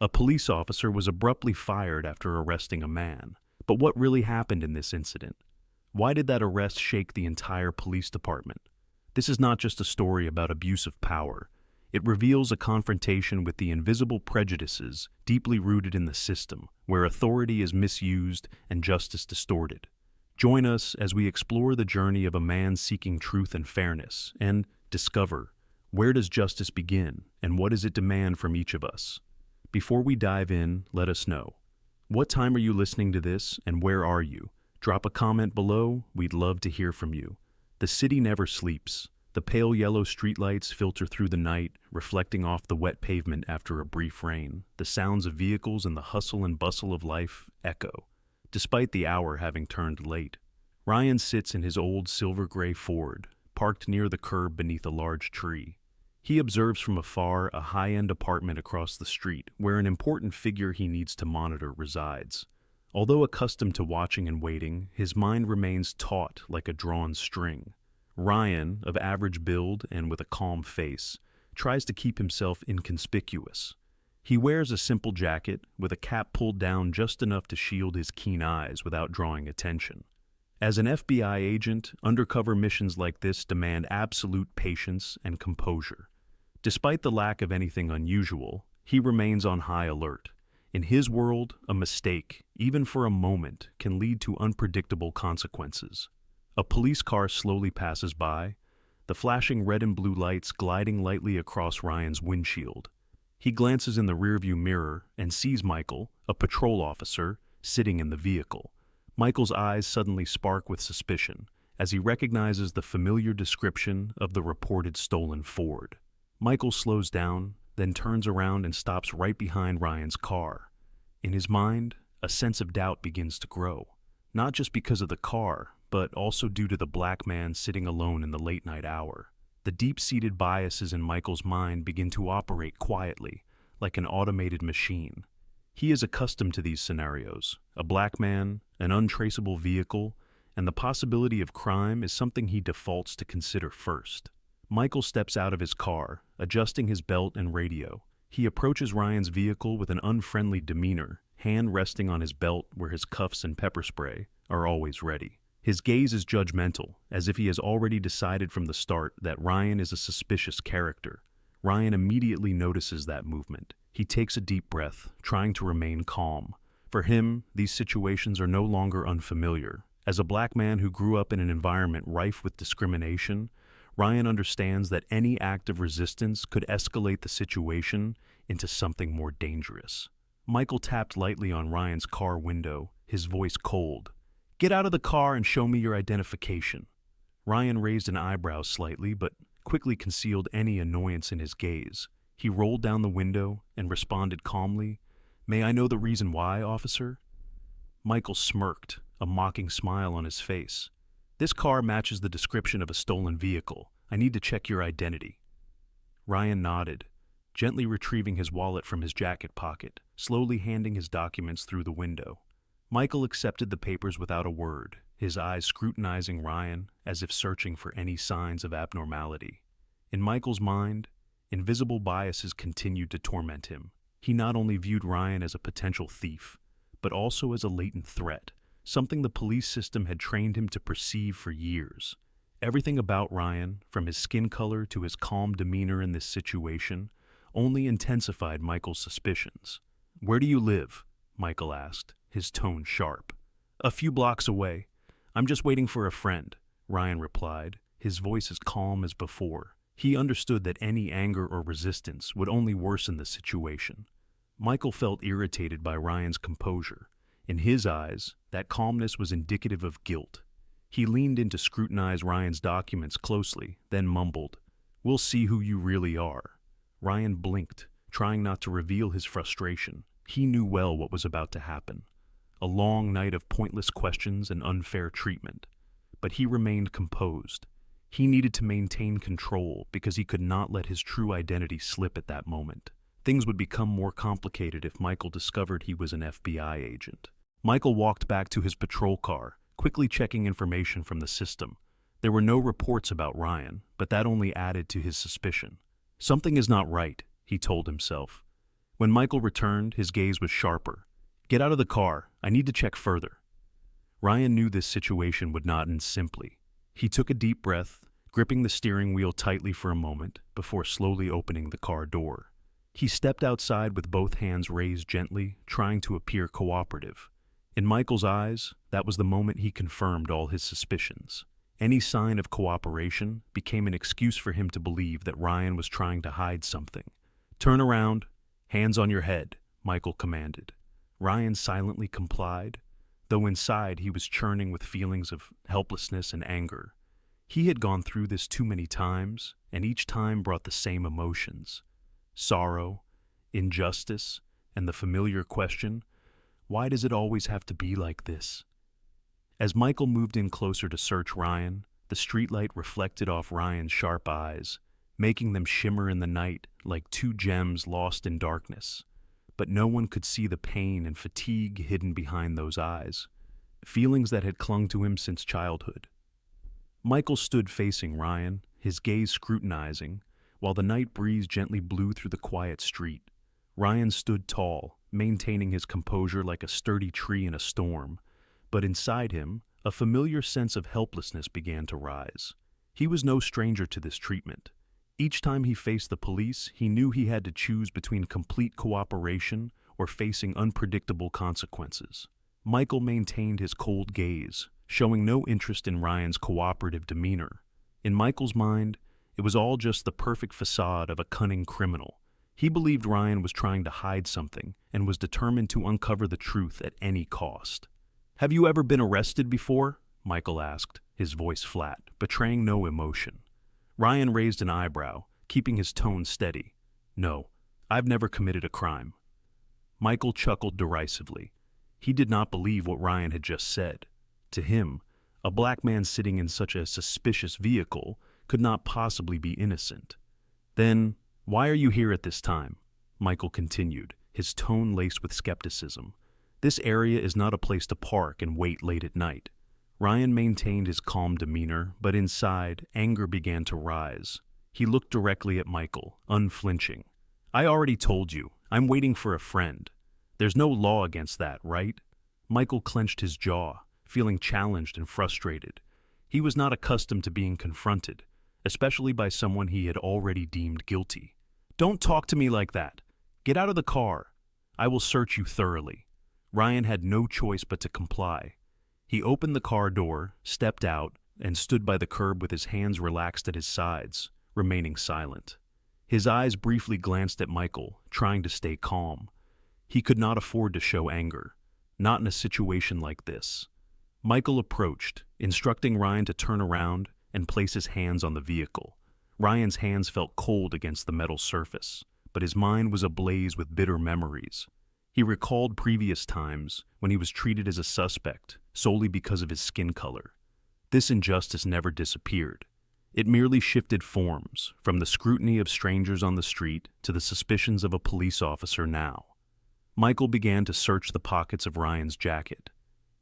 A police officer was abruptly fired after arresting a man. But what really happened in this incident? Why did that arrest shake the entire police department? This is not just a story about abuse of power. It reveals a confrontation with the invisible prejudices deeply rooted in the system, where authority is misused and justice distorted. Join us as we explore the journey of a man seeking truth and fairness, and discover, where does justice begin, and what does it demand from each of us? Before we dive in, let us know. What time are you listening to this, and where are you? Drop a comment below, we'd love to hear from you. The city never sleeps. The pale yellow streetlights filter through the night, reflecting off the wet pavement after a brief rain. The sounds of vehicles and the hustle and bustle of life echo, despite the hour having turned late. Ryan sits in his old silver-gray Ford, parked near the curb beneath a large tree. He observes from afar a high-end apartment across the street, where an important figure he needs to monitor resides. Although accustomed to watching and waiting, his mind remains taut like a drawn string. Ryan, of average build and with a calm face, tries to keep himself inconspicuous. He wears a simple jacket, with a cap pulled down just enough to shield his keen eyes without drawing attention. As an FBI agent, undercover missions like this demand absolute patience and composure. Despite the lack of anything unusual, he remains on high alert. In his world, a mistake, even for a moment, can lead to unpredictable consequences. A police car slowly passes by, the flashing red and blue lights gliding lightly across Ryan's windshield. He glances in the rearview mirror and sees Michael, a patrol officer, sitting in the vehicle. Michael's eyes suddenly spark with suspicion as he recognizes the familiar description of the reported stolen Ford. Michael slows down, then turns around and stops right behind Ryan's car. In his mind, a sense of doubt begins to grow, not just because of the car, but also due to the black man sitting alone in the late-night hour. The deep-seated biases in Michael's mind begin to operate quietly, like an automated machine. He is accustomed to these scenarios. A black man, an untraceable vehicle, and the possibility of crime is something he defaults to consider first. Michael steps out of his car, adjusting his belt and radio. He approaches Ryan's vehicle with an unfriendly demeanor, hand resting on his belt where his cuffs and pepper spray are always ready. His gaze is judgmental, as if he has already decided from the start that Ryan is a suspicious character. Ryan immediately notices that movement. He takes a deep breath, trying to remain calm. For him, these situations are no longer unfamiliar. As a black man who grew up in an environment rife with discrimination, Ryan understands that any act of resistance could escalate the situation into something more dangerous. Michael tapped lightly on Ryan's car window, his voice cold. "Get out of the car and show me your identification." Ryan raised an eyebrow slightly, but quickly concealed any annoyance in his gaze. He rolled down the window and responded calmly, "May I know the reason why, officer?" Michael smirked, a mocking smile on his face. "This car matches the description of a stolen vehicle. I need to check your identity." Ryan nodded, gently retrieving his wallet from his jacket pocket, slowly handing his documents through the window. Michael accepted the papers without a word, his eyes scrutinizing Ryan as if searching for any signs of abnormality. In Michael's mind, invisible biases continued to torment him. He not only viewed Ryan as a potential thief, but also as a latent threat, something the police system had trained him to perceive for years. Everything about Ryan, from his skin color to his calm demeanor in this situation, only intensified Michael's suspicions. "Where do you live?" Michael asked, his tone sharp. "A few blocks away. I'm just waiting for a friend," Ryan replied, his voice as calm as before. He understood that any anger or resistance would only worsen the situation. Michael felt irritated by Ryan's composure. In his eyes, that calmness was indicative of guilt. He leaned in to scrutinize Ryan's documents closely, then mumbled, "We'll see who you really are." Ryan blinked, trying not to reveal his frustration. He knew well what was about to happen. A long night of pointless questions and unfair treatment. But he remained composed. He needed to maintain control because he could not let his true identity slip at that moment. Things would become more complicated if Michael discovered he was an FBI agent. Michael walked back to his patrol car, quickly checking information from the system. There were no reports about Ryan, but that only added to his suspicion. "Something is not right," he told himself. When Michael returned, his gaze was sharper. "Get out of the car. I need to check further." Ryan knew this situation would not end simply. He took a deep breath, gripping the steering wheel tightly for a moment before slowly opening the car door. He stepped outside with both hands raised gently, trying to appear cooperative. In Michael's eyes, that was the moment he confirmed all his suspicions. Any sign of cooperation became an excuse for him to believe that Ryan was trying to hide something. "Turn around, hands on your head," Michael commanded. Ryan silently complied, though inside he was churning with feelings of helplessness and anger. He had gone through this too many times, and each time brought the same emotions: sorrow, injustice, and the familiar question, why does it always have to be like this? As Michael moved in closer to search Ryan, the streetlight reflected off Ryan's sharp eyes, making them shimmer in the night like two gems lost in darkness. But no one could see the pain and fatigue hidden behind those eyes, feelings that had clung to him since childhood. Michael stood facing Ryan, his gaze scrutinizing, while the night breeze gently blew through the quiet street. Ryan stood tall, maintaining his composure like a sturdy tree in a storm, but inside him, a familiar sense of helplessness began to rise. He was no stranger to this treatment. Each time he faced the police, he knew he had to choose between complete cooperation or facing unpredictable consequences. Michael maintained his cold gaze, showing no interest in Ryan's cooperative demeanor. In Michael's mind, it was all just the perfect facade of a cunning criminal. He believed Ryan was trying to hide something and was determined to uncover the truth at any cost. "Have you ever been arrested before?" Michael asked, his voice flat, betraying no emotion. Ryan raised an eyebrow, keeping his tone steady. "No, I've never committed a crime." Michael chuckled derisively. He did not believe what Ryan had just said. To him, a black man sitting in such a suspicious vehicle could not possibly be innocent. "Then, why are you here at this time?" Michael continued, his tone laced with skepticism. "This area is not a place to park and wait late at night." Ryan maintained his calm demeanor, but inside, anger began to rise. He looked directly at Michael, unflinching. "I already told you, I'm waiting for a friend. There's no law against that, right?" Michael clenched his jaw, feeling challenged and frustrated. He was not accustomed to being confronted, especially by someone he had already deemed guilty. "Don't talk to me like that. Get out of the car. I will search you thoroughly." Ryan had no choice but to comply. He opened the car door, stepped out, and stood by the curb with his hands relaxed at his sides, remaining silent. His eyes briefly glanced at Michael, trying to stay calm. He could not afford to show anger, not in a situation like this. Michael approached, instructing Ryan to turn around and place his hands on the vehicle. Ryan's hands felt cold against the metal surface, but his mind was ablaze with bitter memories. He recalled previous times when he was treated as a suspect solely because of his skin color. This injustice never disappeared. It merely shifted forms, from the scrutiny of strangers on the street to the suspicions of a police officer now. Michael began to search the pockets of Ryan's jacket.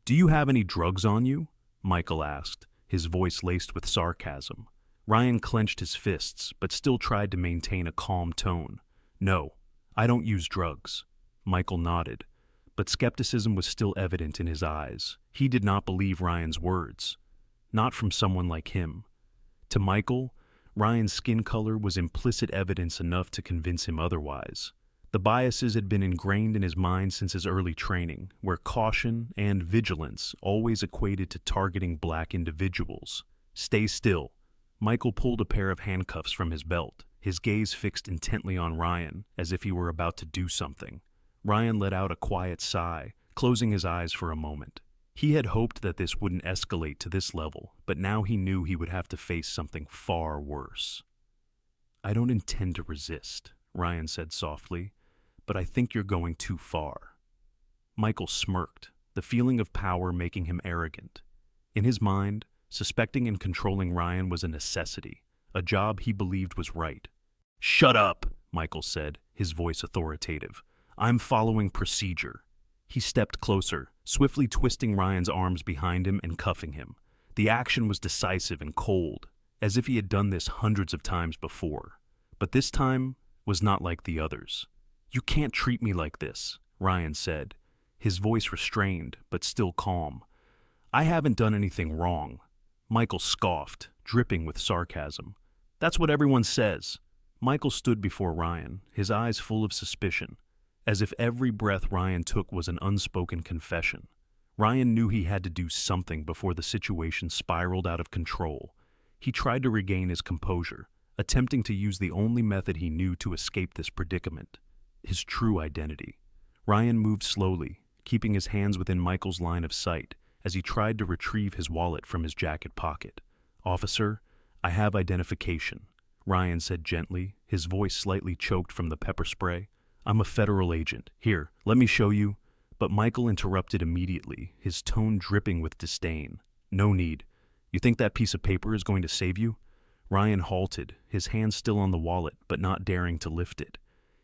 "Do you have any drugs on you?" Michael asked, his voice laced with sarcasm. Ryan clenched his fists, but still tried to maintain a calm tone. "No, I don't use drugs." Michael nodded, but skepticism was still evident in his eyes. He did not believe Ryan's words. Not from someone like him. To Michael, Ryan's skin color was implicit evidence enough to convince him otherwise. The biases had been ingrained in his mind since his early training, where caution and vigilance always equated to targeting black individuals. "Stay still." Michael pulled a pair of handcuffs from his belt, his gaze fixed intently on Ryan, as if he were about to do something. Ryan let out a quiet sigh, closing his eyes for a moment. He had hoped that this wouldn't escalate to this level, but now he knew he would have to face something far worse. "I don't intend to resist," Ryan said softly, "but I think you're going too far." Michael smirked, the feeling of power making him arrogant. In his mind, suspecting and controlling Ryan was a necessity, a job he believed was right. "Shut up," Michael said, his voice authoritative. "I'm following procedure." He stepped closer, swiftly twisting Ryan's arms behind him and cuffing him. The action was decisive and cold, as if he had done this hundreds of times before. But this time was not like the others. "You can't treat me like this," Ryan said, his voice restrained but still calm. "I haven't done anything wrong." Michael scoffed, dripping with sarcasm. "That's what everyone says." Michael stood before Ryan, his eyes full of suspicion, as if every breath Ryan took was an unspoken confession. Ryan knew he had to do something before the situation spiraled out of control. He tried to regain his composure, attempting to use the only method he knew to escape this predicament: his true identity. Ryan moved slowly, keeping his hands within Michael's line of sight as he tried to retrieve his wallet from his jacket pocket. "Officer, I have identification," Ryan said gently, his voice slightly choked from the pepper spray. "I'm a federal agent. Here, let me show you." But Michael interrupted immediately, his tone dripping with disdain. "No need. You think that piece of paper is going to save you?" Ryan halted, his hand still on the wallet but not daring to lift it.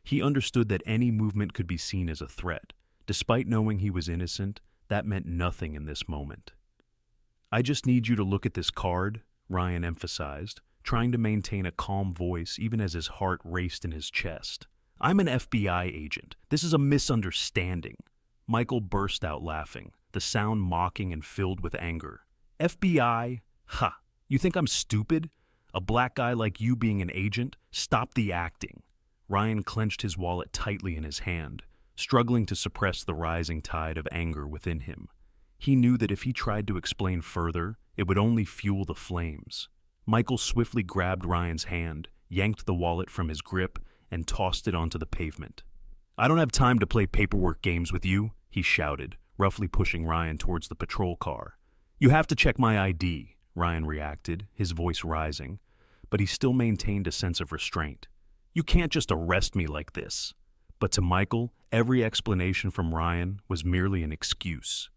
He understood that any movement could be seen as a threat. Despite knowing he was innocent, that meant nothing in this moment. "I just need you to look at this card," Ryan emphasized, trying to maintain a calm voice even as his heart raced in his chest. "I'm an FBI agent. This is a misunderstanding." Michael burst out laughing, the sound mocking and filled with anger. "FBI? Ha! You think I'm stupid? A black guy like you being an agent? Stop the acting." Ryan clenched his wallet tightly in his hand, struggling to suppress the rising tide of anger within him. He knew that if he tried to explain further, it would only fuel the flames. Michael swiftly grabbed Ryan's hand, yanked the wallet from his grip, and tossed it onto the pavement. "I don't have time to play paperwork games with you," he shouted, roughly pushing Ryan towards the patrol car. "You have to check my ID," Ryan reacted, his voice rising, but he still maintained a sense of restraint. "You can't just arrest me like this." But to Michael, every explanation from Ryan was merely an excuse.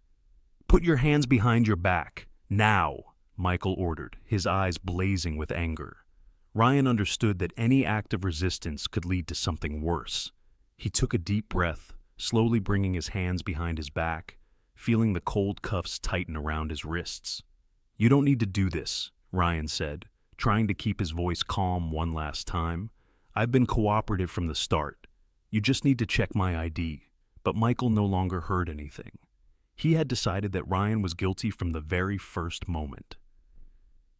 "Put your hands behind your back, now," Michael ordered, his eyes blazing with anger. Ryan understood that any act of resistance could lead to something worse. He took a deep breath, slowly bringing his hands behind his back, feeling the cold cuffs tighten around his wrists. "You don't need to do this," Ryan said, trying to keep his voice calm one last time. "I've been cooperative from the start. You just need to check my ID." But Michael no longer heard anything. He had decided that Ryan was guilty from the very first moment.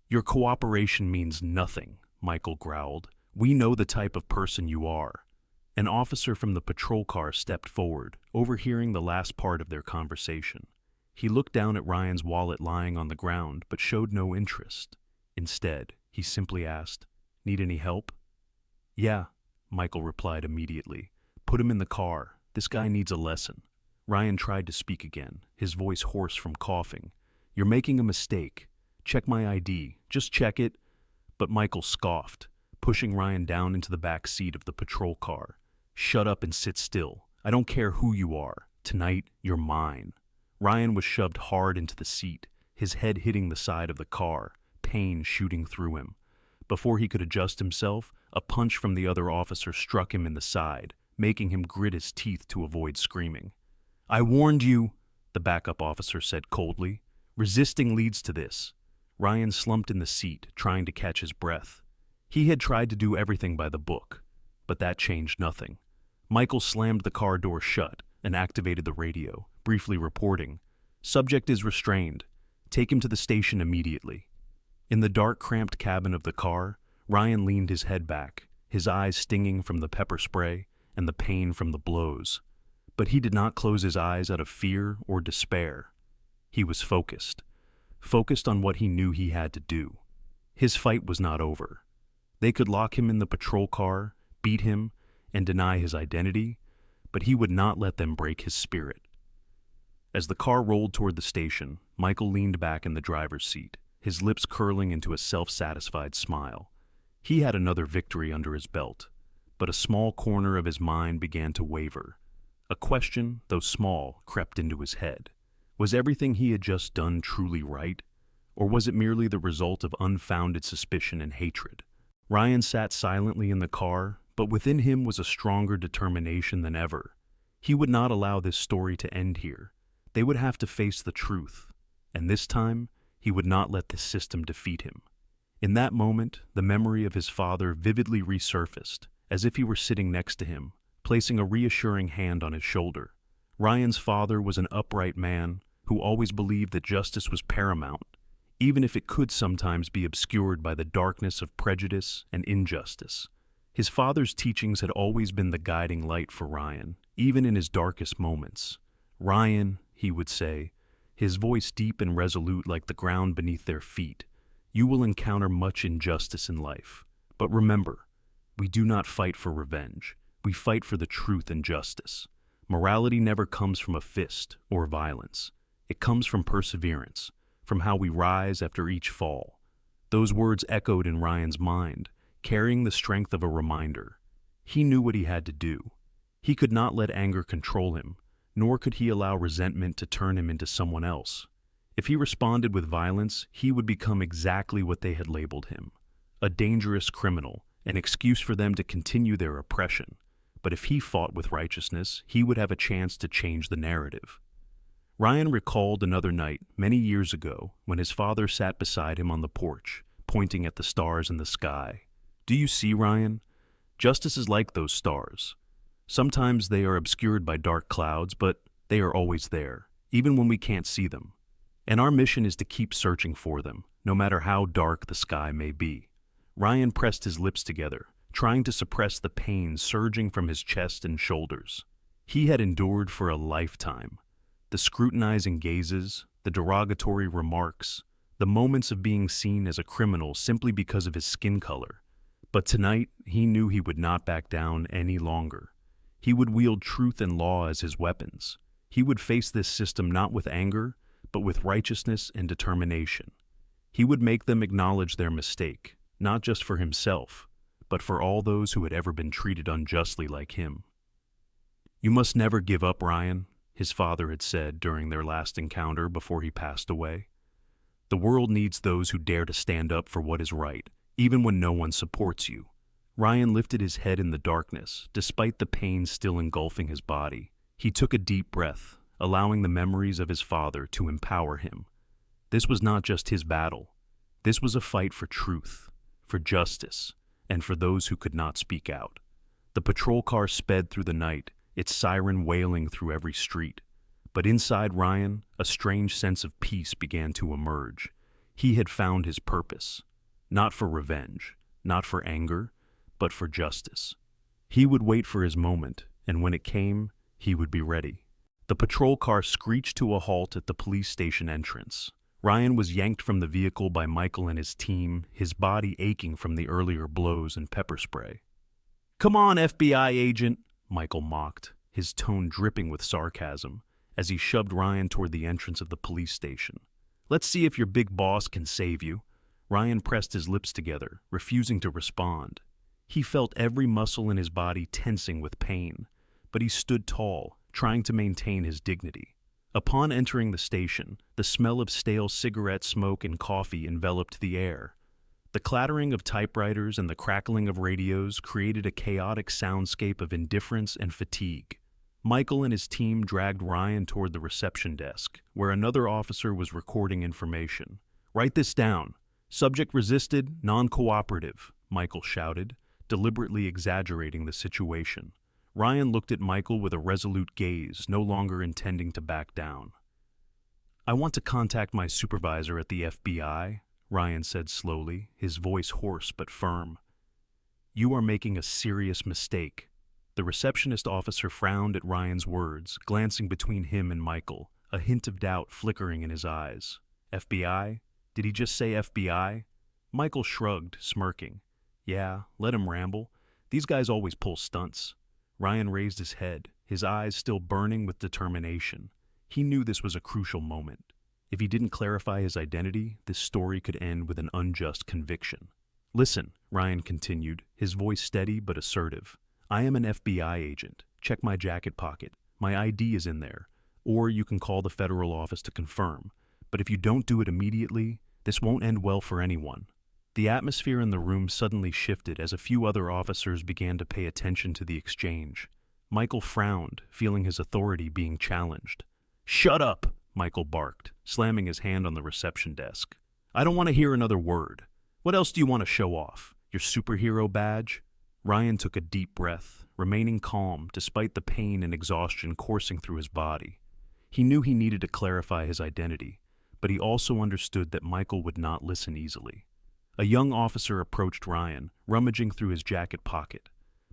"Your cooperation means nothing," Michael growled. "We know the type of person you are." An officer from the patrol car stepped forward, overhearing the last part of their conversation. He looked down at Ryan's wallet lying on the ground, but showed no interest. Instead, he simply asked, "Need any help?" "Yeah," Michael replied immediately. "Put him in the car. This guy needs a lesson." Ryan tried to speak again, his voice hoarse from coughing. "You're making a mistake. Check my ID. Just check it." But Michael scoffed, pushing Ryan down into the back seat of the patrol car. "Shut up and sit still. I don't care who you are. Tonight, you're mine." Ryan was shoved hard into the seat, his head hitting the side of the car, pain shooting through him. Before he could adjust himself, a punch from the other officer struck him in the side, making him grit his teeth to avoid screaming. "I warned you," the backup officer said coldly. "Resisting leads to this." Ryan slumped in the seat, trying to catch his breath. He had tried to do everything by the book, but that changed nothing. Michael slammed the car door shut and activated the radio, briefly reporting, "Subject is restrained. Take him to the station immediately." In the dark, cramped cabin of the car, Ryan leaned his head back, his eyes stinging from the pepper spray and the pain from the blows. But he did not close his eyes out of fear or despair. He was focused on what he knew he had to do. His fight was not over. They could lock him in the patrol car, beat him, and deny his identity, but he would not let them break his spirit. As the car rolled toward the station, Michael leaned back in the driver's seat, his lips curling into a self-satisfied smile. He had another victory under his belt, but a small corner of his mind began to waver. A question, though small, crept into his head. Was everything he had just done truly right? Or was it merely the result of unfounded suspicion and hatred? Ryan sat silently in the car, but within him was a stronger determination than ever. He would not allow this story to end here. They would have to face the truth, and this time, he would not let the system defeat him. In that moment, the memory of his father vividly resurfaced, as if he were sitting next to him, placing a reassuring hand on his shoulder. Ryan's father was an upright man who always believed that justice was paramount, even if it could sometimes be obscured by the darkness of prejudice and injustice. His father's teachings had always been the guiding light for Ryan, even in his darkest moments. "Ryan," he would say, his voice deep and resolute like the ground beneath their feet, "you will encounter much injustice in life. But remember, we do not fight for revenge. We fight for the truth and justice. Morality never comes from a fist or violence. It comes from perseverance, from how we rise after each fall." Those words echoed in Ryan's mind, carrying the strength of a reminder. He knew what he had to do. He could not let anger control him, nor could he allow resentment to turn him into someone else. If he responded with violence, he would become exactly what they had labeled him: a dangerous criminal, an excuse for them to continue their oppression. But if he fought with righteousness, he would have a chance to change the narrative. Ryan recalled another night, many years ago, when his father sat beside him on the porch, pointing at the stars in the sky. "Do you see, Ryan? Justice is like those stars. Sometimes they are obscured by dark clouds, but they are always there, even when we can't see them. And our mission is to keep searching for them, no matter how dark the sky may be." Ryan pressed his lips together, trying to suppress the pain surging from his chest and shoulders. He had endured for a lifetime. The scrutinizing gazes, the derogatory remarks, the moments of being seen as a criminal simply because of his skin color. But tonight, he knew he would not back down any longer. He would wield truth and law as his weapons. He would face this system not with anger, but with righteousness and determination. He would make them acknowledge their mistake, not just for himself, but for all those who had ever been treated unjustly like him. "You must never give up, Ryan," his father had said during their last encounter before he passed away. "The world needs those who dare to stand up for what is right, even when no one supports you." Ryan lifted his head in the darkness, despite the pain still engulfing his body. He took a deep breath, allowing the memories of his father to empower him. This was not just his battle. This was a fight for truth, for justice, and for those who could not speak out. The patrol car sped through the night, its siren wailing through every street. But inside Ryan, a strange sense of peace began to emerge. He had found his purpose, not for revenge, not for anger, but for justice. He would wait for his moment, and when it came, he would be ready. The patrol car screeched to a halt at the police station entrance. Ryan was yanked from the vehicle by Michael and his team, his body aching from the earlier blows and pepper spray. "Come on, FBI agent," Michael mocked, his tone dripping with sarcasm, as he shoved Ryan toward the entrance of the police station. "Let's see if your big boss can save you." Ryan pressed his lips together, refusing to respond. He felt every muscle in his body tensing with pain, but he stood tall, trying to maintain his dignity. Upon entering the station, the smell of stale cigarette smoke and coffee enveloped the air. The clattering of typewriters and the crackling of radios created a chaotic soundscape of indifference and fatigue. Michael and his team dragged Ryan toward the reception desk, where another officer was recording information. "Write this down. Subject resisted, non-cooperative," Michael shouted, deliberately exaggerating the situation. Ryan looked at Michael with a resolute gaze, no longer intending to back down. "I want to contact my supervisor at the FBI," Ryan said slowly, his voice hoarse but firm. "You are making a serious mistake." The receptionist officer frowned at Ryan's words, glancing between him and Michael, a hint of doubt flickering in his eyes. "FBI? Did he just say FBI?" Michael shrugged, smirking. "Yeah, let him ramble. These guys always pull stunts." Ryan raised his head, his eyes still burning with determination. He knew this was a crucial moment. If he didn't clarify his identity, this story could end with an unjust conviction. "Listen," Ryan continued, his voice steady but assertive. "I am an FBI agent. Check my jacket pocket. My ID is in there. Or you can call the federal office to confirm. But if you don't do it immediately, this won't end well for anyone." The atmosphere in the room suddenly shifted as a few other officers began to pay attention to the exchange. Michael frowned, feeling his authority being challenged. "Shut up!" Michael barked, slamming his hand on the reception desk. "I don't want to hear another word. What else do you want to show off? Your superhero badge?" Ryan took a deep breath, remaining calm despite the pain and exhaustion coursing through his body. He knew he needed to clarify his identity, but he also understood that Michael would not listen easily. A young officer approached Ryan, rummaging through his jacket pocket.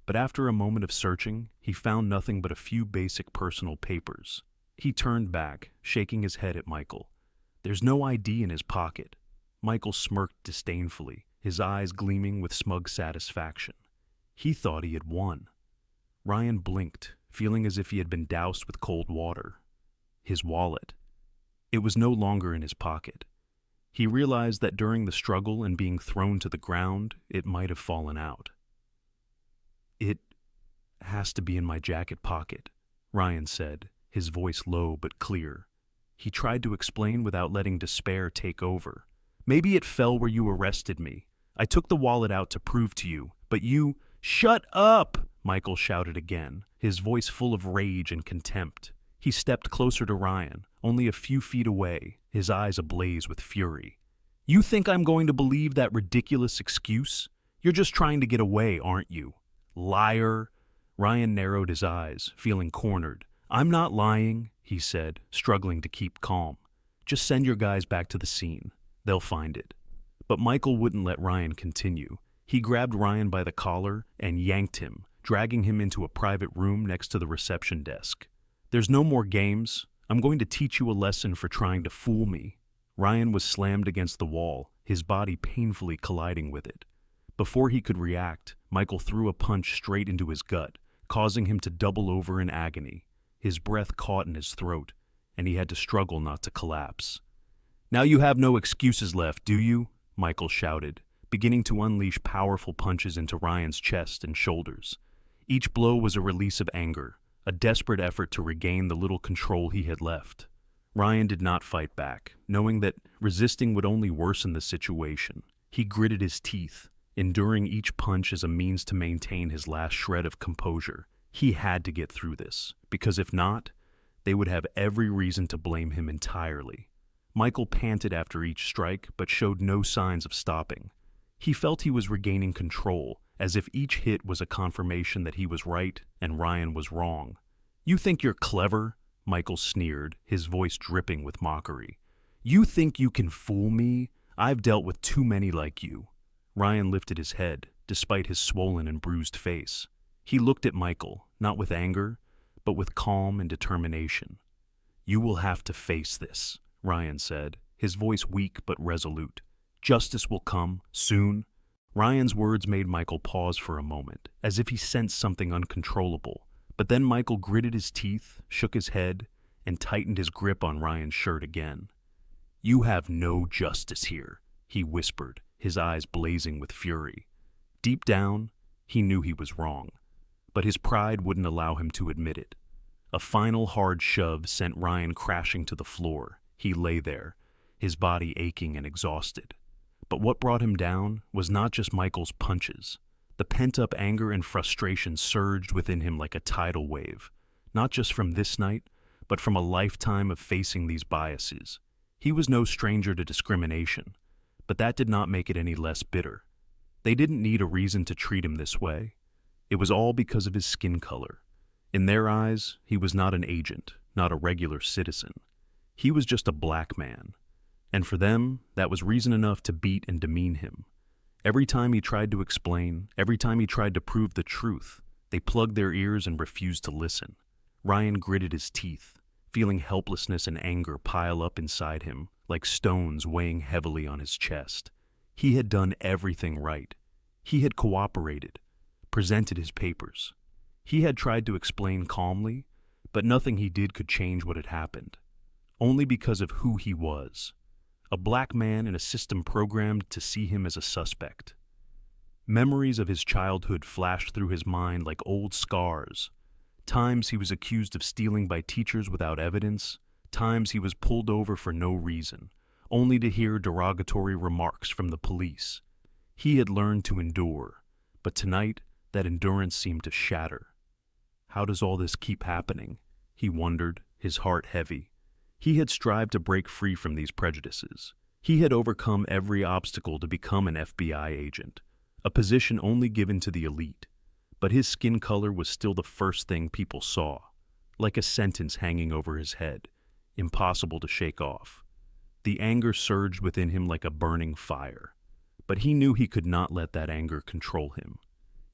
But after a moment of searching, he found nothing but a few basic personal papers. He turned back, shaking his head at Michael. "There's no ID in his pocket." Michael smirked disdainfully, his eyes gleaming with smug satisfaction. He thought he had won. Ryan blinked, feeling as if he had been doused with cold water. His wallet. It was no longer in his pocket. He realized that during the struggle and being thrown to the ground, it might have fallen out. "It has to be in my jacket pocket," Ryan said, his voice low but clear. He tried to explain without letting despair take over. "Maybe it fell where you arrested me. I took the wallet out to prove to you, but you—" "Shut up!" Michael shouted again, his voice full of rage and contempt. He stepped closer to Ryan, only a few feet away, his eyes ablaze with fury. "You think I'm going to believe that ridiculous excuse? You're just trying to get away, aren't you? Liar!" Ryan narrowed his eyes, feeling cornered. "I'm not lying," he said, struggling to keep calm. "Just send your guys back to the scene. They'll find it." But Michael wouldn't let Ryan continue. He grabbed Ryan by the collar and yanked him, dragging him into a private room next to the reception desk. "There's no more games. I'm going to teach you a lesson for trying to fool me." Ryan was slammed against the wall, his body painfully colliding with it. Before he could react, Michael threw a punch straight into his gut, causing him to double over in agony. His breath caught in his throat, and he had to struggle not to collapse. "Now you have no excuses left, do you?" Michael shouted, beginning to unleash powerful punches into Ryan's chest and shoulders. Each blow was a release of anger, a desperate effort to regain the little control he had left. Ryan did not fight back, knowing that resisting would only worsen the situation. He gritted his teeth, enduring each punch as a means to maintain his last shred of composure. He had to get through this, because if not, they would have every reason to blame him entirely. Michael panted after each strike, but showed no signs of stopping. He felt he was regaining control, as if each hit was a confirmation that he was right and Ryan was wrong. "You think you're clever?" Michael sneered, his voice dripping with mockery. "You think you can fool me? I've dealt with too many like you." Ryan lifted his head, despite his swollen and bruised face. He looked at Michael, not with anger, but with calm and determination. "You will have to face this," Ryan said, his voice weak but resolute. "Justice will come, soon." Ryan's words made Michael pause for a moment, as if he sensed something uncontrollable. But then Michael gritted his teeth, shook his head, and tightened his grip on Ryan's shirt again. "You have no justice here," he whispered, his eyes blazing with fury. Deep down, he knew he was wrong, but his pride wouldn't allow him to admit it. A final hard shove sent Ryan crashing to the floor. He lay there, his body aching and exhausted. But what brought him down was not just Michael's punches. The pent-up anger and frustration surged within him like a tidal wave, not just from this night, but from a lifetime of facing these biases. He was no stranger to discrimination, but that did not make it any less bitter. They didn't need a reason to treat him this way. It was all because of his skin color. In their eyes, he was not an agent, not a regular citizen. He was just a black man. And for them, that was reason enough to beat and demean him. Every time he tried to explain, every time he tried to prove the truth, they plugged their ears and refused to listen. Ryan gritted his teeth, feeling helplessness and anger pile up inside him, like stones weighing heavily on his chest. He had done everything right. He had cooperated, presented his papers. He had tried to explain calmly, but nothing he did could change what had happened. Only because of who he was. A black man in a system programmed to see him as a suspect. Memories of his childhood flashed through his mind like old scars. Times he was accused of stealing by teachers without evidence, times he was pulled over for no reason, only to hear derogatory remarks from the police. He had learned to endure, but tonight that endurance seemed to shatter. How does all this keep happening? He wondered, his heart heavy. He had strived to break free from these prejudices. He had overcome every obstacle to become an FBI agent, a position only given to the elite. But his skin color was still the first thing people saw, like a sentence hanging over his head, impossible to shake off. The anger surged within him like a burning fire, but he knew he could not let that anger control him.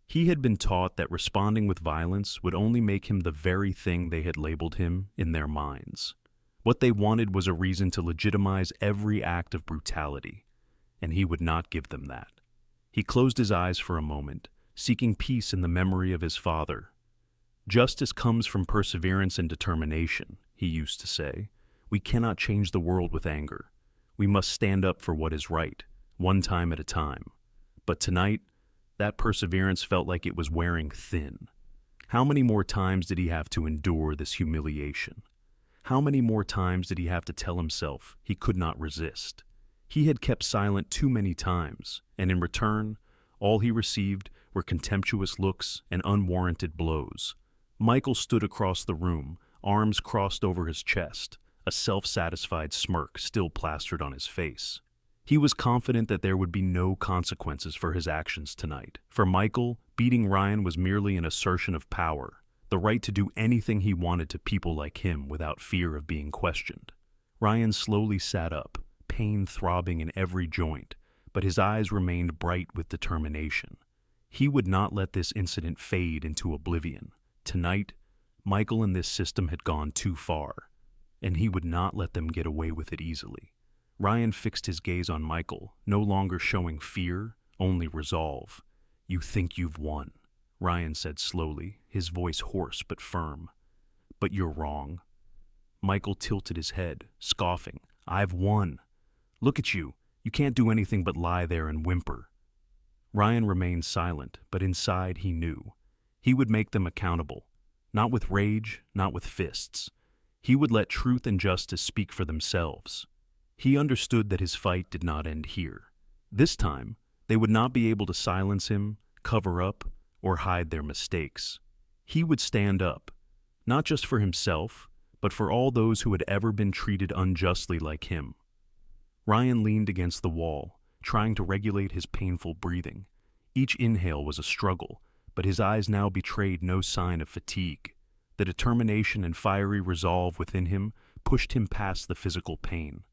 He had been taught that responding with violence would only make him the very thing they had labeled him in their minds. What they wanted was a reason to legitimize every act of brutality, and he would not give them that. He closed his eyes for a moment, seeking peace in the memory of his father. "Justice comes from perseverance and determination," he used to say. "We cannot change the world with anger. We must stand up for what is right, one time at a time." But tonight, that perseverance felt like it was wearing thin. How many more times did he have to endure this humiliation? How many more times did he have to tell himself he could not resist? He had kept silent too many times, and in return, all he received were contemptuous looks and unwarranted blows. Michael stood across the room, arms crossed over his chest, a self-satisfied smirk still plastered on his face. He was confident that there would be no consequences for his actions tonight. For Michael, beating Ryan was merely an assertion of power, the right to do anything he wanted to people like him without fear of being questioned. Ryan slowly sat up, pain throbbing in every joint, but his eyes remained bright with determination. He would not let this incident fade into oblivion. Tonight, Michael and this system had gone too far, and he would not let them get away with it easily. Ryan fixed his gaze on Michael, no longer showing fear, only resolve. "You think you've won," Ryan said slowly, his voice hoarse but firm. "But you're wrong." Michael tilted his head, scoffing. "I've won. Look at you. You can't do anything but lie there and whimper." Ryan remained silent, but inside he knew. He would make them accountable. Not with rage, not with fists. He would let truth and justice speak for themselves. He understood that his fight did not end here. This time, they would not be able to silence him, cover up, or hide their mistakes. He would stand up, not just for himself, but for all those who had ever been treated unjustly like him. Ryan leaned against the wall, trying to regulate his painful breathing. Each inhale was a struggle, but his eyes now betrayed no sign of fatigue. The determination and fiery resolve within him pushed him past the physical pain.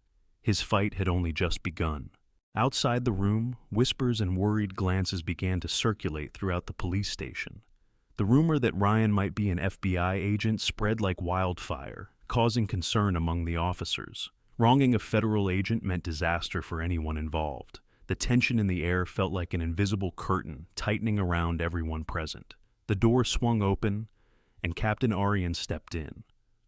His fight had only just begun. Outside the room, whispers and worried glances began to circulate throughout the police station. The rumor that Ryan might be an FBI agent spread like wildfire, causing concern among the officers. Wronging a federal agent meant disaster for anyone involved. The tension in the air felt like an invisible curtain tightening around everyone present. The door swung open, and Captain Arian stepped in.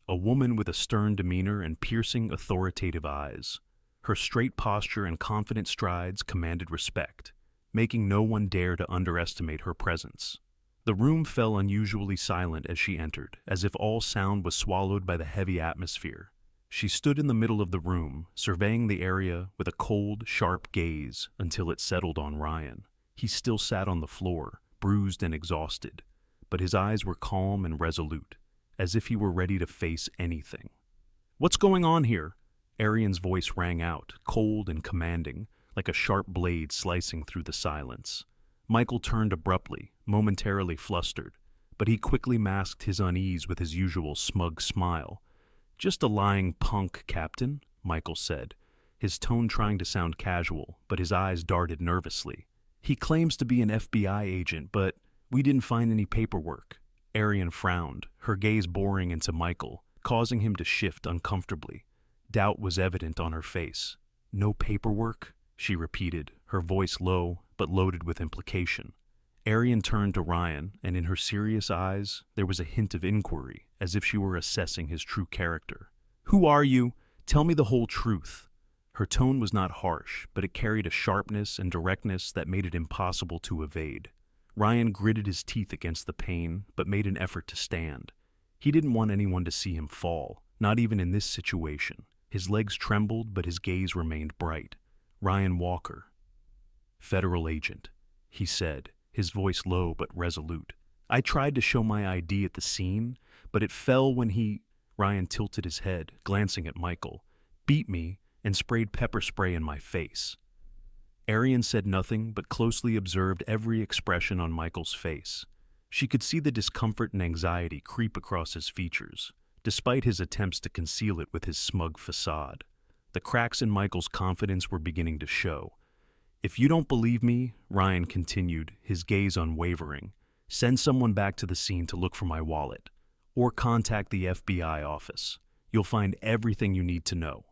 A woman with a stern demeanor and piercing, authoritative eyes. Her straight posture and confident strides commanded respect, making no one dare to underestimate her presence. The room fell unusually silent as she entered, as if all sound was swallowed by the heavy atmosphere. She stood in the middle of the room, surveying the area with a cold, sharp gaze until it settled on Ryan. He still sat on the floor, bruised and exhausted, but his eyes were calm and resolute, as if he were ready to face anything. "What's going on here?" Arian's voice rang out, cold and commanding, like a sharp blade slicing through the silence. Michael turned abruptly, momentarily flustered, but he quickly masked his unease with his usual smug smile. "Just a lying punk, Captain," Michael said, his tone trying to sound casual, but his eyes darted nervously. "He claims to be an FBI agent, but we didn't find any paperwork." Arian frowned, her gaze boring into Michael, causing him to shift uncomfortably. Doubt was evident on her face. "No paperwork?" she repeated, her voice low but loaded with implication. Arian turned to Ryan, and in her serious eyes there was a hint of inquiry, as if she were assessing his true character. "Who are you? Tell me the whole truth." Her tone was not harsh, but it carried a sharpness and directness that made it impossible to evade. Ryan gritted his teeth against the pain, but made an effort to stand. He didn't want anyone to see him fall, not even in this situation. His legs trembled, but his gaze remained bright. "Ryan Walker, federal agent," he said, his voice low but resolute. "I tried to show my ID at the scene, but it fell when he—" Ryan tilted his head, glancing at Michael, "beat me and sprayed pepper spray in my face." Arian said nothing but closely observed every expression on Michael's face. She could see the discomfort and anxiety creep across his features, despite his attempts to conceal it with his smug facade. The cracks in Michael's confidence were beginning to show. "If you don't believe me," Ryan continued, his gaze unwavering, "send someone back to the scene to look for my wallet, or contact the FBI office. You'll find everything you need to know."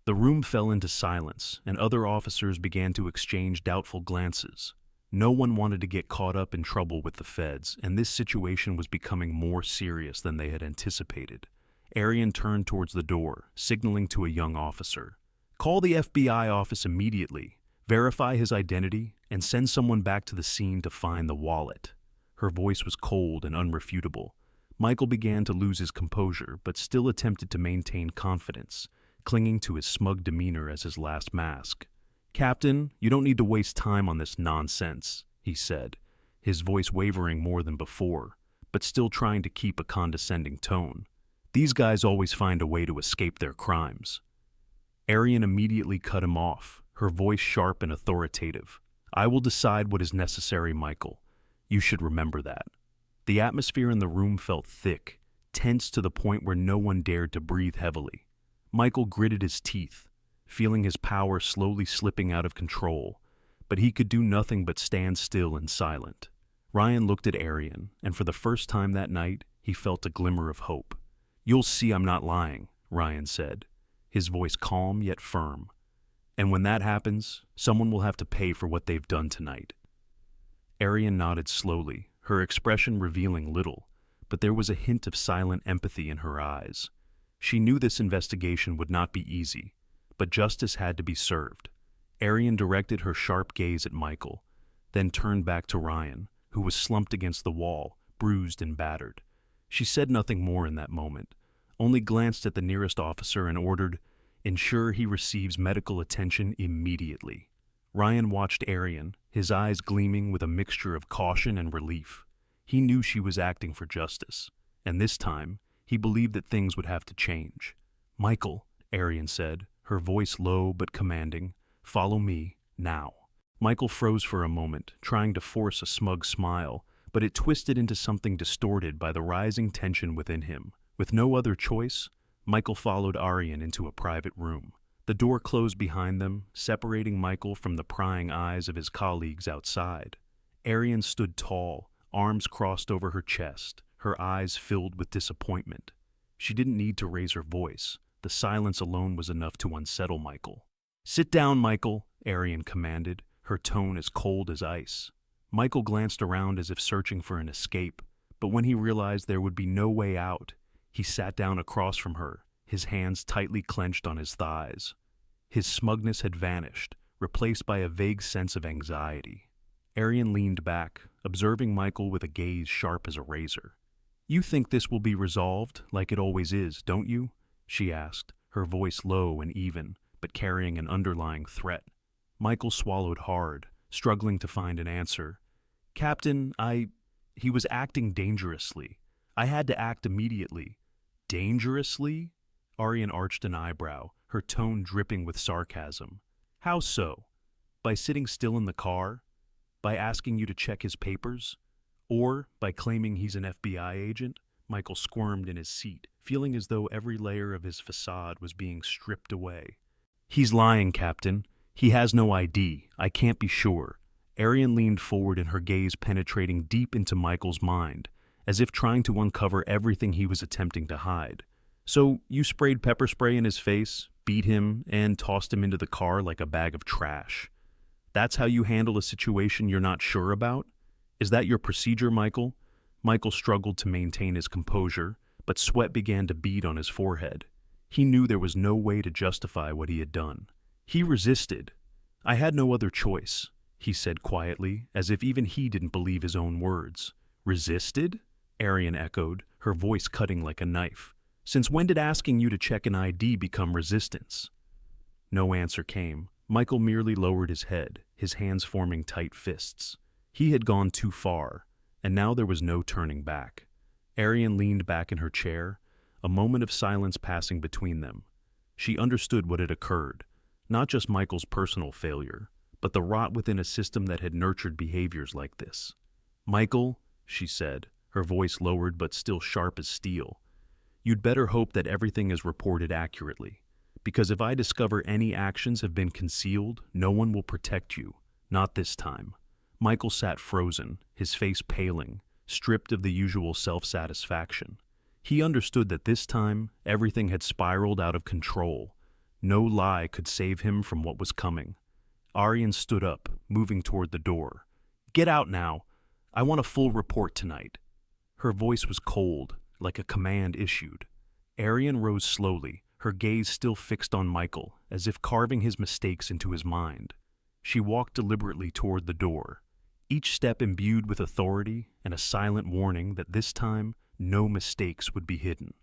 The room fell into silence, and other officers began to exchange doubtful glances. No one wanted to get caught up in trouble with the feds, and this situation was becoming more serious than they had anticipated. Arian turned towards the door, signaling to a young officer. "Call the FBI office immediately, verify his identity, and send someone back to the scene to find the wallet." Her voice was cold and unrefutable. Michael began to lose his composure, but still attempted to maintain confidence, clinging to his smug demeanor as his last mask. "Captain, you don't need to waste time on this nonsense," he said, his voice wavering more than before, but still trying to keep a condescending tone. "These guys always find a way to escape their crimes." Arian immediately cut him off, her voice sharp and authoritative. "I will decide what is necessary, Michael. You should remember that." The atmosphere in the room felt thick, tense to the point where no one dared to breathe heavily. Michael gritted his teeth, feeling his power slowly slipping out of control, but he could do nothing but stand still and silent. Ryan looked at Arian, and for the first time that night, he felt a glimmer of hope. "You'll see I'm not lying," Ryan said, his voice calm yet firm. "And when that happens, someone will have to pay for what they've done tonight." Arian nodded slowly, her expression revealing little, but there was a hint of silent empathy in her eyes. She knew this investigation would not be easy, but justice had to be served. Arian directed her sharp gaze at Michael, then turned back to Ryan, who was slumped against the wall, bruised and battered. She said nothing more in that moment, only glanced at the nearest officer and ordered, "Ensure he receives medical attention immediately." Ryan watched Arian, his eyes gleaming with a mixture of caution and relief. He knew she was acting for justice, and this time, he believed that things would have to change. "Michael," Arian said, her voice low but commanding, "follow me, now." Michael froze for a moment, trying to force a smug smile, but it twisted into something distorted by the rising tension within him. With no other choice, Michael followed Arian into a private room. The door closed behind them, separating Michael from the prying eyes of his colleagues outside. Arian stood tall, arms crossed over her chest, her eyes filled with disappointment. She didn't need to raise her voice. The silence alone was enough to unsettle Michael. "Sit down, Michael," Arian commanded, her tone as cold as ice. Michael glanced around as if searching for an escape, but when he realized there would be no way out, he sat down across from her, his hands tightly clenched on his thighs. His smugness had vanished, replaced by a vague sense of anxiety. Arian leaned back, observing Michael with a gaze sharp as a razor. "You think this will be resolved, like it always is, don't you?" she asked, her voice low and even, but carrying an underlying threat. Michael swallowed hard, struggling to find an answer. "Captain, he was acting dangerously. I had to act immediately." "Dangerously?" Arian arched an eyebrow, her tone dripping with sarcasm. "How so? By sitting still in the car? By asking you to check his papers? Or by claiming he's an FBI agent?" Michael squirmed in his seat, feeling as though every layer of his facade was being stripped away. "He's lying, Captain. He has no ID. I can't be sure." Arian leaned forward, and her gaze penetrating deep into Michael's mind, as if trying to uncover everything he was attempting to hide. "So you sprayed pepper spray in his face, beat him, and tossed him into the car like a bag of trash. That's how you handle a situation you're not sure about? Is that your procedure, Michael?" Michael struggled to maintain his composure, but sweat began to bead on his forehead. He knew there was no way to justify what he had done. He resisted. "I had no other choice," he said quietly, as if even he didn't believe his own words. "Resisted?" Arian echoed, her voice cutting like a knife. "Since when did asking you to check an ID become resistance?" No answer came. Michael merely lowered his head, his hands forming tight fists. He had gone too far, and now there was no turning back. Arian leaned back in her chair, a moment of silence passing between them. She understood what had occurred, not just Michael's personal failure, but the rot within a system that had nurtured behaviors like this. "Michael, she said, her voice lowered but still sharp as steel. You'd better hope that everything is reported accurately, because if I discover any actions have been concealed, no one will protect you. Not this time. Michael sat frozen, his face paling, stripped of the usual self-satisfaction. He understood that this time, everything had spiraled out of control. No lie could save him from what was coming. Arian stood up, moving toward the door. Get out now. I want a full report tonight. Her voice was cold, like a command issued. Arian rose slowly, her gaze still fixed on Michael, as if carving his mistakes into his mind. She walked deliberately toward the door, each step imbued with authority and a silent warning that this time no mistakes would be hidden.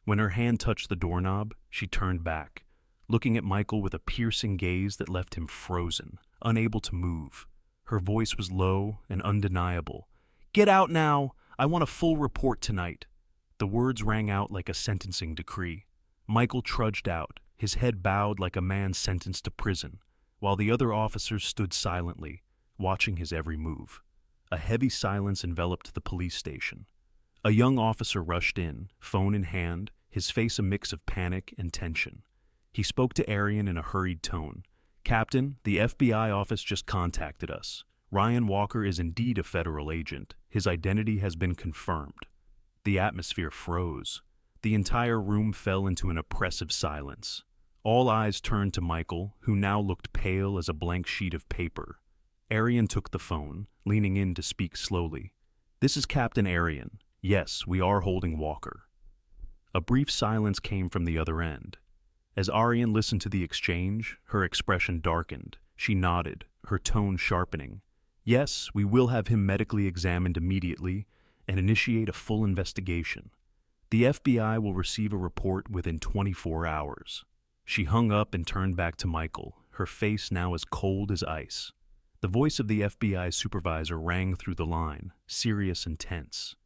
When her hand touched the doorknob, she turned back, looking at Michael with a piercing gaze that left him frozen, unable to move. Her voice was low and undeniable. Get out now! I want a full report tonight. The words rang out like a sentencing decree. Michael trudged out, his head bowed like a man sentenced to prison, while the other officers stood silently, watching his every move. A heavy silence enveloped the police station. A young officer rushed in, phone in hand, his face a mix of panic and tension. He spoke to Arian in a hurried tone. Captain, the FBI office just contacted us. Ryan Walker is indeed a federal agent. His identity has been confirmed. The atmosphere froze. The entire room fell into an oppressive silence. All eyes turned to Michael, who now looked pale as a blank sheet of paper. Arian took the phone, leaning in to speak slowly. This is Captain Arian. Yes, we are holding Walker. A brief silence came from the other end. As Arian listened to the exchange, her expression darkened. She nodded, her tone sharpening. Yes, we will have him medically examined immediately and initiate a full investigation. The FBI will receive a report within 24 hours. She hung up and turned back to Michael, her face now as cold as ice. The voice of the FBI supervisor rang through the line, serious and tense.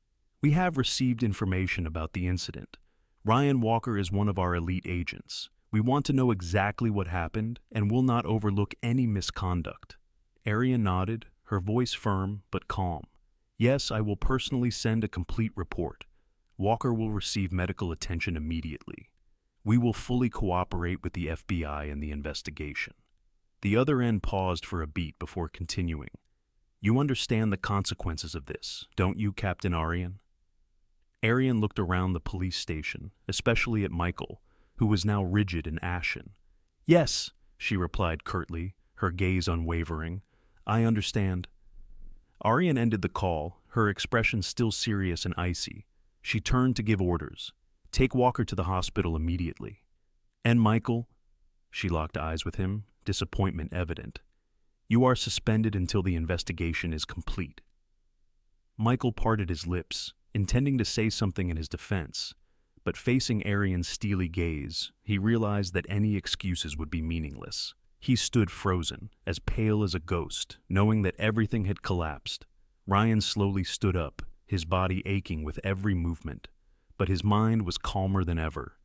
We have received information about the incident. Ryan Walker is one of our elite agents. We want to know exactly what happened and will not overlook any misconduct. Arian nodded, her voice firm but calm. Yes, I will personally send a complete report. Walker will receive medical attention immediately. We will fully cooperate with the FBI in the investigation. The other end paused for a beat before continuing. You understand the consequences of this, don't you, Captain Arian? Arian looked around the police station, especially at Michael, who was now rigid and ashen. Yes, she replied curtly, her gaze unwavering. I understand. Arian ended the call, her expression still serious and icy. She turned to give orders. Take Walker to the hospital immediately. And Michael? She locked eyes with him, disappointment evident. You are suspended until the investigation is complete. Michael parted his lips, intending to say something in his defense, but facing Arian's steely gaze, he realized that any excuses would be meaningless. He stood frozen, as pale as a ghost, knowing that everything had collapsed. Ryan slowly stood up, his body aching with every movement, but his mind was calmer than ever.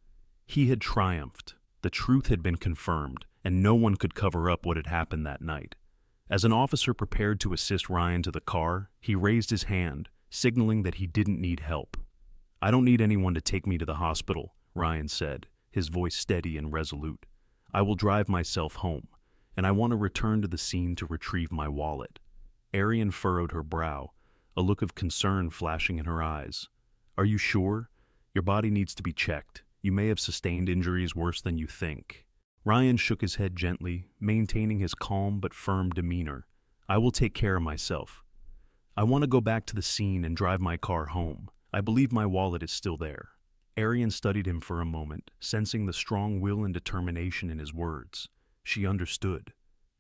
He had triumphed, the truth had been confirmed, and no one could cover up what had happened that night. As an officer prepared to assist Ryan to the car, he raised his hand, signaling that he didn't need help. I don't need anyone to take me to the hospital, Ryan said, his voice steady and resolute. I will drive myself home, and I want to return to the scene to retrieve my wallet. Arian furrowed her brow, a look of concern flashing in her eyes. Are you sure? Your body needs to be checked. You may have sustained injuries worse than you think. Ryan shook his head gently, maintaining his calm but firm demeanor. I will take care of myself. I want to go back to the scene and drive my car home. I believe my wallet is still there. Arian studied him for a moment, sensing the strong will and determination in his words. She understood.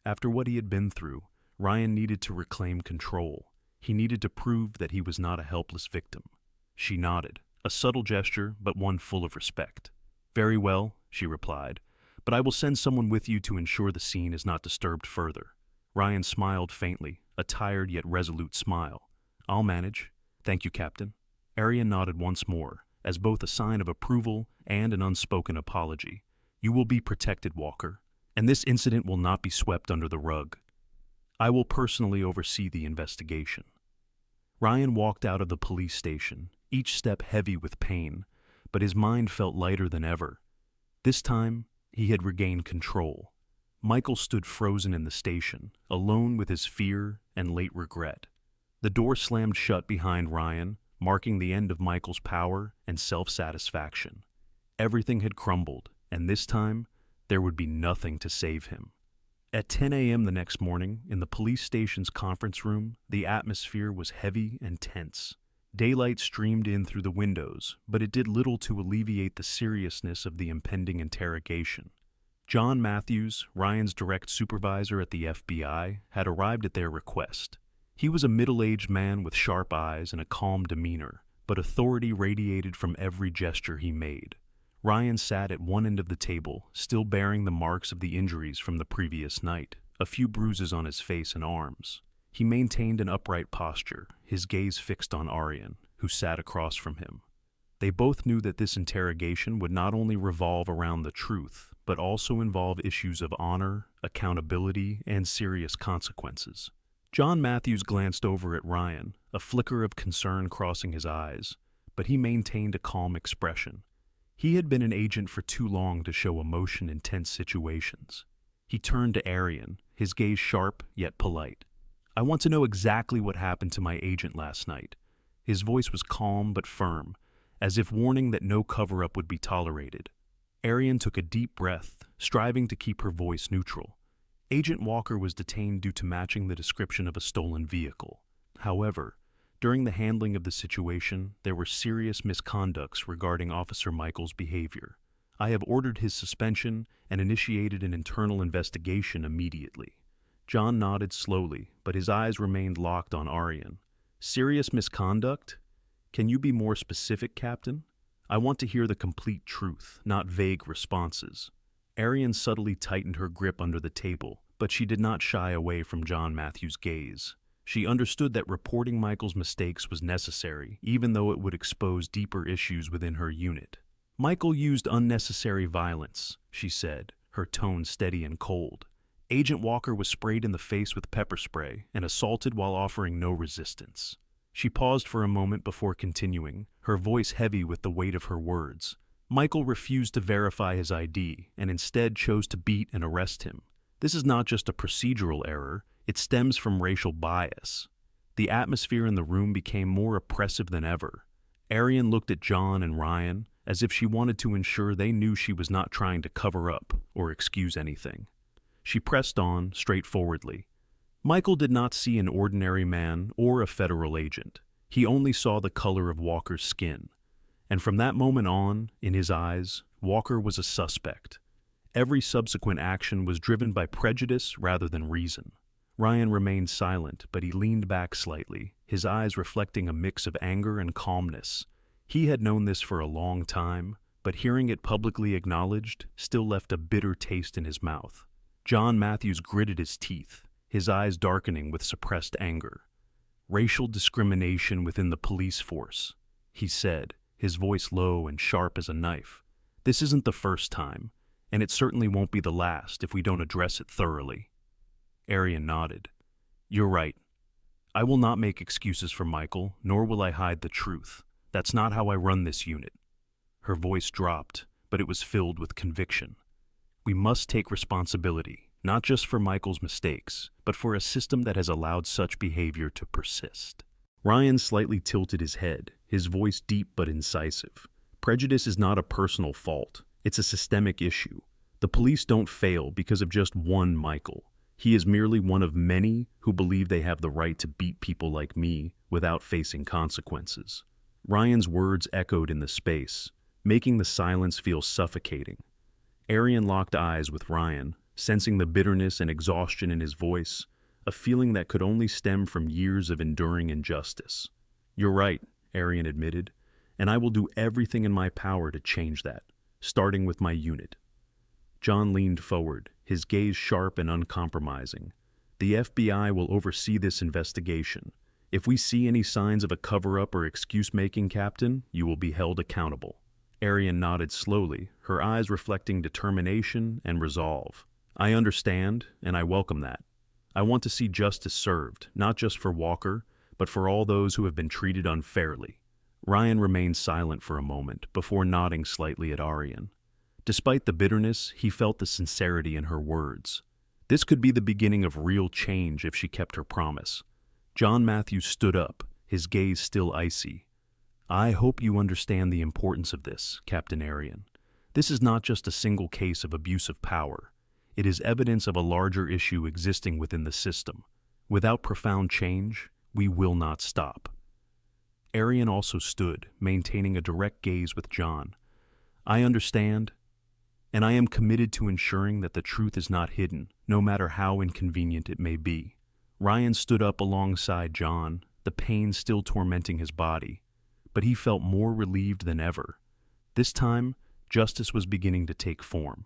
After what he had been through, Ryan needed to reclaim control. He needed to prove that he was not a helpless victim. She nodded, a subtle gesture, but one full of respect. Very well, she replied, but I will send someone with you to ensure the scene is not disturbed further. Ryan smiled faintly, a tired yet resolute smile. I'll manage. Thank you, Captain. Arian nodded once more, as both a sign of approval and an unspoken apology. You will be protected, Walker, and this incident will not be swept under the rug. I will personally oversee the investigation. Ryan walked out of the police station, each step heavy with pain, but his mind felt lighter than ever. This time, he had regained control. Michael stood frozen in the station, alone with his fear and late regret. The door slammed shut behind Ryan, marking the end of Michael's power and self-satisfaction. Everything had crumbled, and this time, there would be nothing to save him. At 10 a.m. the next morning, in the police station's conference room, the atmosphere was heavy and tense. Daylight streamed in through the windows, but it did little to alleviate the seriousness of the impending interrogation. John Matthews, Ryan's direct supervisor at the FBI, had arrived at their request. He was a middle-aged man with sharp eyes and a calm demeanor, but authority radiated from every gesture he made. Ryan sat at one end of the table, still bearing the marks of the injuries from the previous night, a few bruises on his face and arms. He maintained an upright posture, his gaze fixed on Aryan, who sat across from him. They both knew that this interrogation would not only revolve around the truth, but also involve issues of honor, accountability, and serious consequences. John Matthews glanced over at Ryan, a flicker of concern crossing his eyes, but he maintained a calm expression. He had been an agent for too long to show emotion in tense situations. He turned to Aryan, his gaze sharp yet polite. "I want to know exactly what happened to my agent last night." His voice was calm but firm, as if warning that no cover-up would be tolerated. Aryan took a deep breath, striving to keep her voice neutral. Agent Walker was detained due to matching the description of a stolen vehicle. However, during the handling of the situation, there were serious misconducts regarding Officer Michael's behavior. I have ordered his suspension and initiated an internal investigation immediately. John nodded slowly, but his eyes remained locked on Aryan. "Serious misconduct? Can you be more specific, Captain? I want to hear the complete truth, not vague responses." Aryan subtly tightened her grip under the table, but she did not shy away from John Matthews' gaze. She understood that reporting Michael's mistakes was necessary, even though it would expose deeper issues within her unit. "Michael used unnecessary violence," she said, her tone steady and cold. "Agent Walker was sprayed in the face with pepper spray and assaulted while offering no resistance." She paused for a moment before continuing, her voice heavy with the weight of her words. "Michael refused to verify his ID and instead chose to beat and arrest him. This is not just a procedural error, it stems from racial bias." The atmosphere in the room became more oppressive than ever. Aryan looked at John and Ryan as if she wanted to ensure they knew she was not trying to cover up or excuse anything. She pressed on, straightforwardly. "Michael did not see an ordinary man or a federal agent. He only saw the color of Walker's skin. And from that moment on, in his eyes, Walker was a suspect. Every subsequent action was driven by prejudice rather than reason." Ryan remained silent, but he leaned back slightly, his eyes reflecting a mix of anger and calmness. He had known this for a long time, but hearing it publicly acknowledged still left a bitter taste in his mouth. John Matthews gritted his teeth, his eyes darkening with suppressed anger. "Racial discrimination within the police force," he said, his voice low and sharp as a knife. "This isn't the first time, and it certainly won't be the last if we don't address it thoroughly." Aryan nodded. "You're right. I will not make excuses for Michael, nor will I hide the truth. That's not how I run this unit." Her voice dropped, but it was filled with conviction. "We must take responsibility, not just for Michael's mistakes, but for a system that has allowed such behavior to persist." Ryan slightly tilted his head, his voice deep but incisive. "Prejudice is not a personal fault. It's a systemic issue. The police don't fail because of just one Michael. He is merely one of many who believe they have the right to beat people like me without facing consequences." Ryan's words echoed in the space, making the silence feel suffocating. Aryan locked eyes with Ryan, sensing the bitterness and exhaustion in his voice, a feeling that could only stem from years of enduring injustice. "You're right," Aryan admitted, "and I will do everything in my power to change that, starting with my unit." John leaned forward, his gaze sharp and uncompromising. "The FBI will oversee this investigation. If we see any signs of a cover-up or excuse-making, Captain, you will be held accountable." Aryan nodded slowly, her eyes reflecting determination and resolve. "I understand, and I welcome that. I want to see justice served, not just for Walker, but but for all those who have been treated unfairly. Ryan remained silent for a moment before nodding slightly at Arian. Despite the bitterness, he felt the sincerity in her words. This could be the beginning of real change if she kept her promise. John Matthews stood up, his gaze still icy. "I hope you understand the importance of this, Captain Arian. This is not just a single case of abuse of power. It is evidence of a larger issue existing within the system. Without profound change, we will not stop." Arian also stood, maintaining a direct gaze with John. "I understand, and I am committed to ensuring that the truth is not hidden, no matter how inconvenient it may be." Ryan stood up alongside John, the pain still tormenting his body, but he felt more relieved than ever. This time, justice was beginning to take form.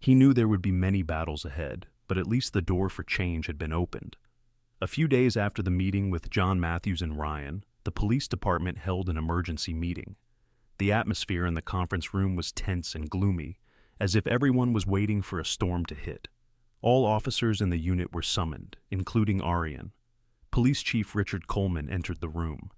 He knew there would be many battles ahead, but at least the door for change had been opened. A few days after the meeting with John Matthews and Ryan, the police department held an emergency meeting. The atmosphere in the conference room was tense and gloomy, as if everyone was waiting for a storm to hit. All officers in the unit were summoned, including Arian. Police Chief Richard Coleman entered the room.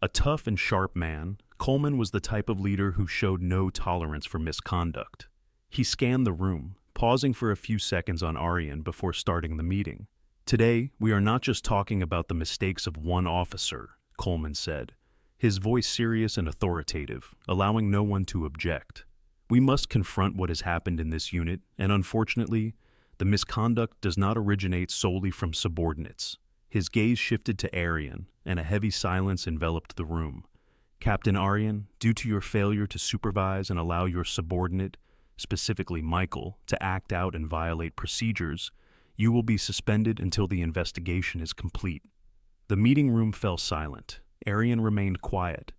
A tough and sharp man, Coleman was the type of leader who showed no tolerance for misconduct. He scanned the room, pausing for a few seconds on Arian before starting the meeting. "Today, we are not just talking about the mistakes of one officer," Coleman said, his voice serious and authoritative, allowing no one to object. "We must confront what has happened in this unit, and unfortunately, the misconduct does not originate solely from subordinates." His gaze shifted to Arian, and a heavy silence enveloped the room. "Captain Arian, due to your failure to supervise and allow your subordinate, specifically Michael, to act out and violate procedures, you will be suspended until the investigation is complete." The meeting room fell silent. Arian remained quiet,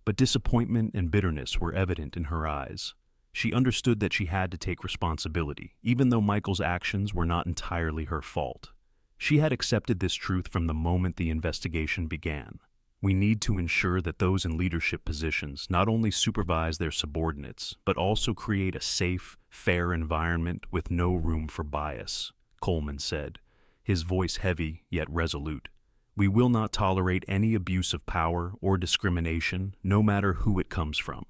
but disappointment and bitterness were evident in her eyes. She understood that she had to take responsibility, even though Michael's actions were not entirely her fault. She had accepted this truth from the moment the investigation began. We need to ensure that those in leadership positions not only supervise their subordinates, but also create a safe, fair environment with no room for bias, Coleman said, his voice heavy yet resolute. "We will not tolerate any abuse of power or discrimination, no matter who it comes from."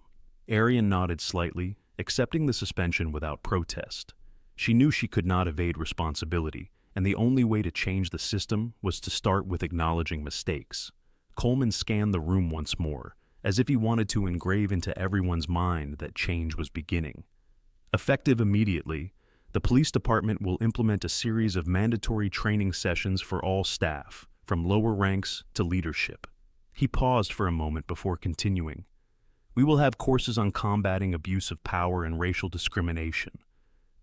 Arian nodded slightly, accepting the suspension without protest. She knew she could not evade responsibility, and the only way to change the system was to start with acknowledging mistakes. Coleman scanned the room once more, as if he wanted to engrave into everyone's mind that change was beginning. Effective immediately, the police department will implement a series of mandatory training sessions for all staff, from lower ranks to leadership. He paused for a moment before continuing. "We will have courses on combating abuse of power and racial discrimination.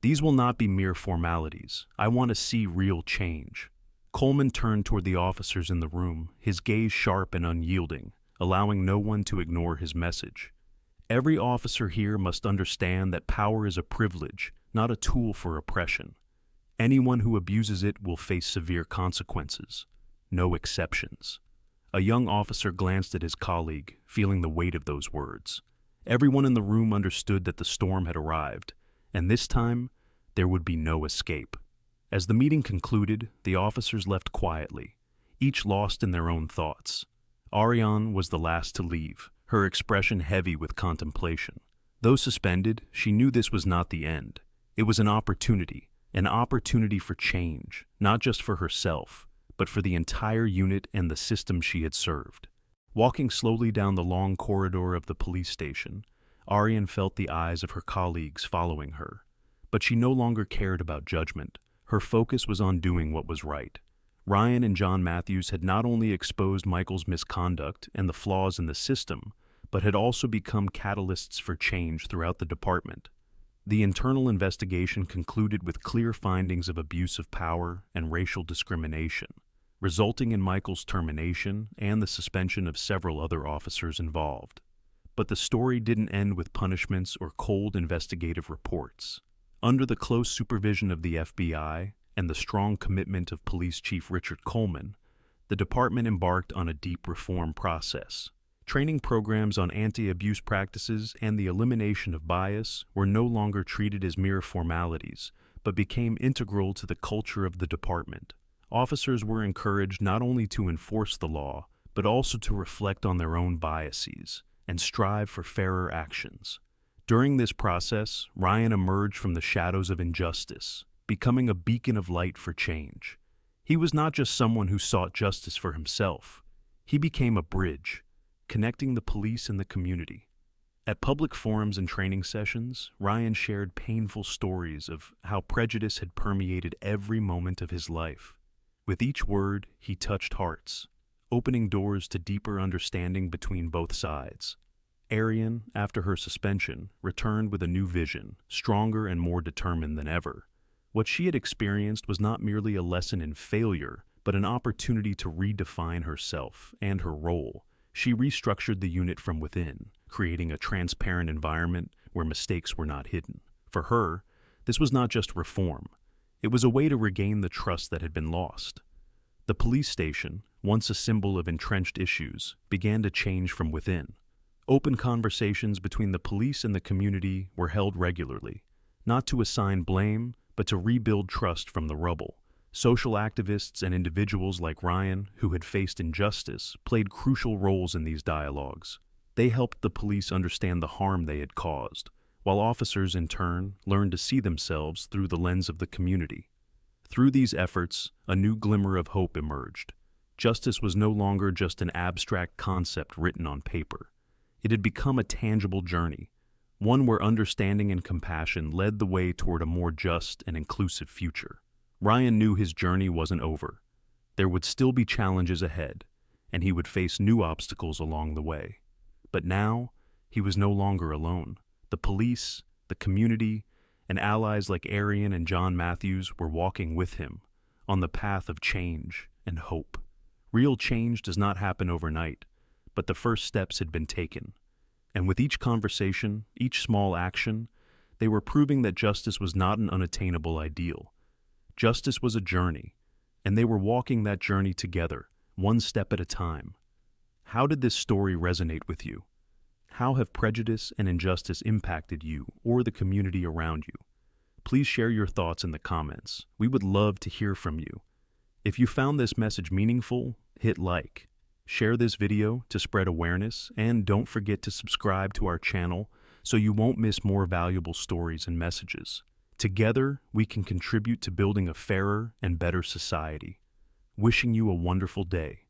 These will not be mere formalities. I want to see real change." Coleman turned toward the officers in the room, his gaze sharp and unyielding, allowing no one to ignore his message. "Every officer here must understand that power is a privilege, not a tool for oppression. Anyone who abuses it will face severe consequences. No exceptions." A young officer glanced at his colleague, feeling the weight of those words. Everyone in the room understood that the storm had arrived, and this time, there would be no escape. As the meeting concluded, the officers left quietly, each lost in their own thoughts. Ariane was the last to leave, her expression heavy with contemplation. Though suspended, she knew this was not the end. It was an opportunity for change, not just for herself, but for the entire unit and the system she had served. Walking slowly down the long corridor of the police station, Ariane felt the eyes of her colleagues following her. But she no longer cared about judgment. Her focus was on doing what was right. Ryan and John Matthews had not only exposed Michael's misconduct and the flaws in the system, but had also become catalysts for change throughout the department. The internal investigation concluded with clear findings of abuse of power and racial discrimination, resulting in Michael's termination and the suspension of several other officers involved. But the story didn't end with punishments or cold investigative reports. Under the close supervision of the FBI and the strong commitment of Police Chief Richard Coleman, the department embarked on a deep reform process. Training programs on anti-abuse practices and the elimination of bias were no longer treated as mere formalities, but became integral to the culture of the department. Officers were encouraged not only to enforce the law, but also to reflect on their own biases and strive for fairer actions. During this process, Ryan emerged from the shadows of injustice, becoming a beacon of light for change. He was not just someone who sought justice for himself. He became a bridge, connecting the police and the community. At public forums and training sessions, Ryan shared painful stories of how prejudice had permeated every moment of his life. With each word, he touched hearts, opening doors to deeper understanding between both sides. Arian, after her suspension, returned with a new vision, stronger and more determined than ever. What she had experienced was not merely a lesson in failure, but an opportunity to redefine herself and her role. She restructured the unit from within, creating a transparent environment where mistakes were not hidden. For her, this was not just reform. It was a way to regain the trust that had been lost. The police station, once a symbol of entrenched issues, began to change from within. Open conversations between the police and the community were held regularly, not to assign blame, but to rebuild trust from the rubble. Social activists and individuals like Ryan, who had faced injustice, played crucial roles in these dialogues. They helped the police understand the harm they had caused, while officers, in turn, learned to see themselves through the lens of the community. Through these efforts, a new glimmer of hope emerged. Justice was no longer just an abstract concept written on paper. It had become a tangible journey, one where understanding and compassion led the way toward a more just and inclusive future. Ryan knew his journey wasn't over. There would still be challenges ahead, and he would face new obstacles along the way. But now, he was no longer alone. The police, the community, and allies like Arian and John Matthews were walking with him on the path of change and hope. Real change does not happen overnight, but the first steps had been taken. And with each conversation, each small action, they were proving that justice was not an unattainable ideal. Justice was a journey, and they were walking that journey together, one step at a time. How did this story resonate with you? How have prejudice and injustice impacted you or the community around you? Please share your thoughts in the comments. We would love to hear from you. If you found this message meaningful, hit like. Share this video to spread awareness, and don't forget to subscribe to our channel so you won't miss more valuable stories and messages. Together, we can contribute to building a fairer and better society. Wishing you a wonderful day.